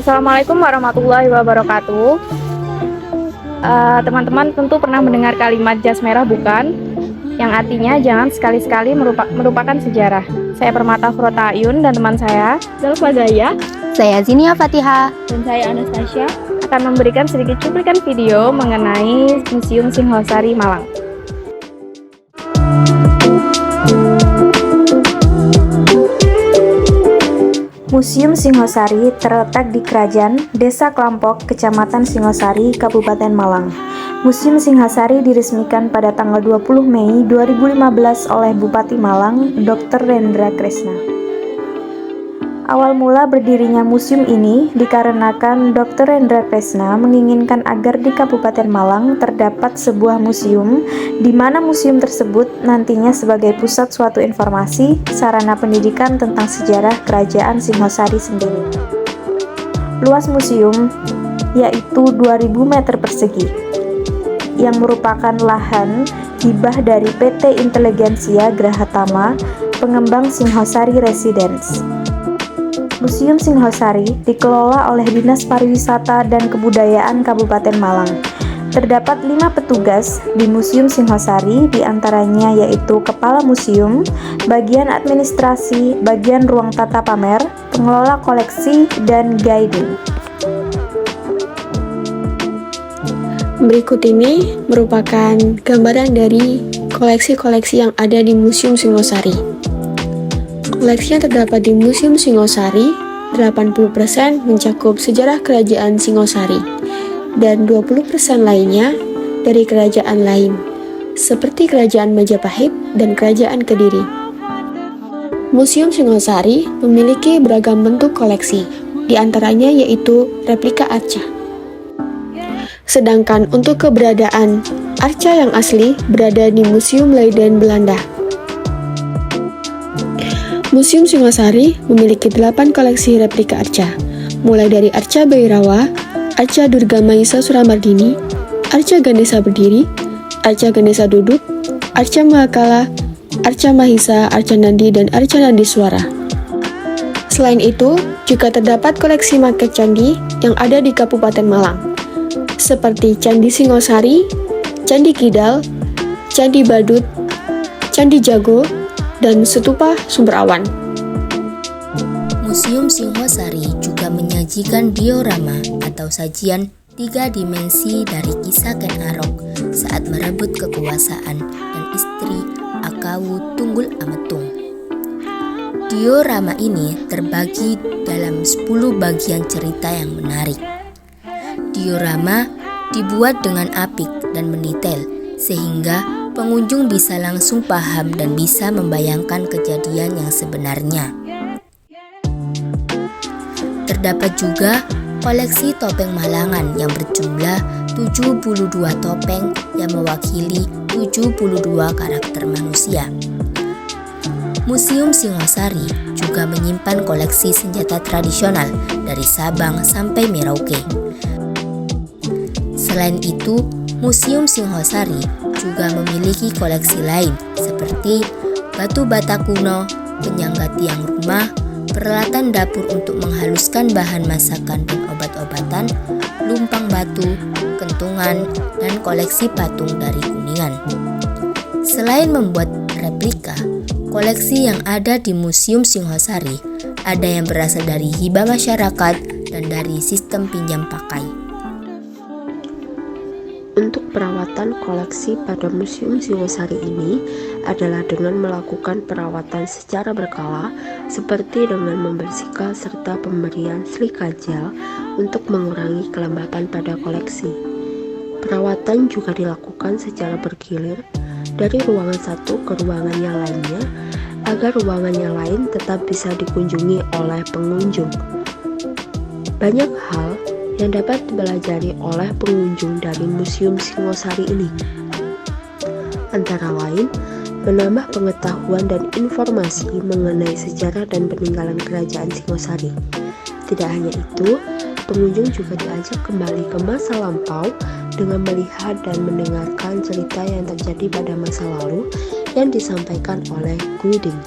Assalamualaikum warahmatullahi wabarakatuh. Teman-teman tentu pernah mendengar kalimat jas merah bukan? Yang artinya jangan sekali-sekali merupakan sejarah. Saya Permata Frotayun dan teman saya Zalfa Zaya, Saya Zinia Fatihah, dan saya Anastasia. akan memberikan sedikit cuplikan video mengenai Museum Singhosari Malang. Museum Singhosari terletak di Kerajaan Desa Klampok, Kecamatan Singhosari, Kabupaten Malang. Museum Singhosari diresmikan pada tanggal 20 Mei 2015 oleh Bupati Malang, Dr. Rendra Kresna. Awal mula berdirinya museum ini dikarenakan Dr. Rendra Kresna menginginkan agar di Kabupaten Malang terdapat sebuah museum di mana museum tersebut nantinya sebagai pusat suatu informasi, sarana pendidikan tentang sejarah Kerajaan Singhosari sendiri. Luas museum yaitu 2000 meter persegi yang merupakan lahan hibah dari PT Inteligensia Grahatama, pengembang Singhosari Residence. Museum Singhosari dikelola oleh Dinas Pariwisata dan Kebudayaan Kabupaten Malang. Terdapat 5 petugas di Museum Singhosari, diantaranya yaitu Kepala Museum, bagian administrasi, bagian ruang tata pamer, pengelola koleksi, dan guiding. Berikut ini merupakan gambaran dari koleksi-koleksi yang ada di Museum Singhosari. Koleksi yang terdapat di Museum Singhosari, 80% mencakup sejarah Kerajaan Singhosari, dan 20% lainnya dari kerajaan lain, seperti Kerajaan Majapahit dan Kerajaan Kediri. Museum Singhosari memiliki beragam bentuk koleksi, di antaranya yaitu replika arca. Sedangkan untuk keberadaan arca yang asli berada di Museum Leiden, Belanda. Museum Singhosari memiliki 8 koleksi replika arca, mulai dari arca Bhairawa, arca Durga Mahisa Suramardini, arca Ganesa berdiri, arca Ganesa duduk, arca Mahakala, arca Mahisa, arca Nandi, dan arca Nandi Swara. Selain itu, juga terdapat koleksi maket candi yang ada di Kabupaten Malang, seperti Candi Singhosari, Candi Kidal, Candi Badut, Candi Jago, dan Stupa Sumber Awan. Museum Singhosari juga menyajikan diorama atau sajian 3 dimensi dari kisah Ken Arok saat merebut kekuasaan dan istri Akawu Tunggul Ametung. Diorama ini terbagi dalam 10 bagian cerita yang menarik. Diorama dibuat dengan apik dan mendetail sehingga pengunjung bisa langsung paham dan bisa membayangkan kejadian yang sebenarnya. Terdapat juga koleksi topeng Malangan yang berjumlah 72 topeng yang mewakili 72 karakter manusia. Museum Singhosari juga menyimpan koleksi senjata tradisional dari Sabang sampai Merauke. Selain itu, Museum Singhosari juga memiliki koleksi lain seperti batu bata kuno, penyangga tiang rumah, peralatan dapur untuk menghaluskan bahan masakan dan obat-obatan, lumpang batu, kentungan, dan koleksi patung dari Kuningan. Selain membuat replika, koleksi yang ada di Museum Singhosari ada yang berasal dari hibah masyarakat dan dari sistem pinjam pakai. Untuk perawatan koleksi pada Museum Singhosari ini adalah dengan melakukan perawatan secara berkala seperti dengan membersihkan serta pemberian silika gel untuk mengurangi kelembapan pada koleksi. Perawatan juga dilakukan secara bergilir dari ruangan satu ke ruangan yang lainnya agar ruangan yang lain tetap bisa dikunjungi oleh pengunjung. Banyak hal yang dapat dipelajari oleh pengunjung dari Museum Singhosari ini, antara lain menambah pengetahuan dan informasi mengenai sejarah dan peninggalan Kerajaan Singhosari. Tidak hanya itu, pengunjung juga diajak kembali ke masa lampau dengan melihat dan mendengarkan cerita yang terjadi pada masa lalu yang disampaikan oleh guiding.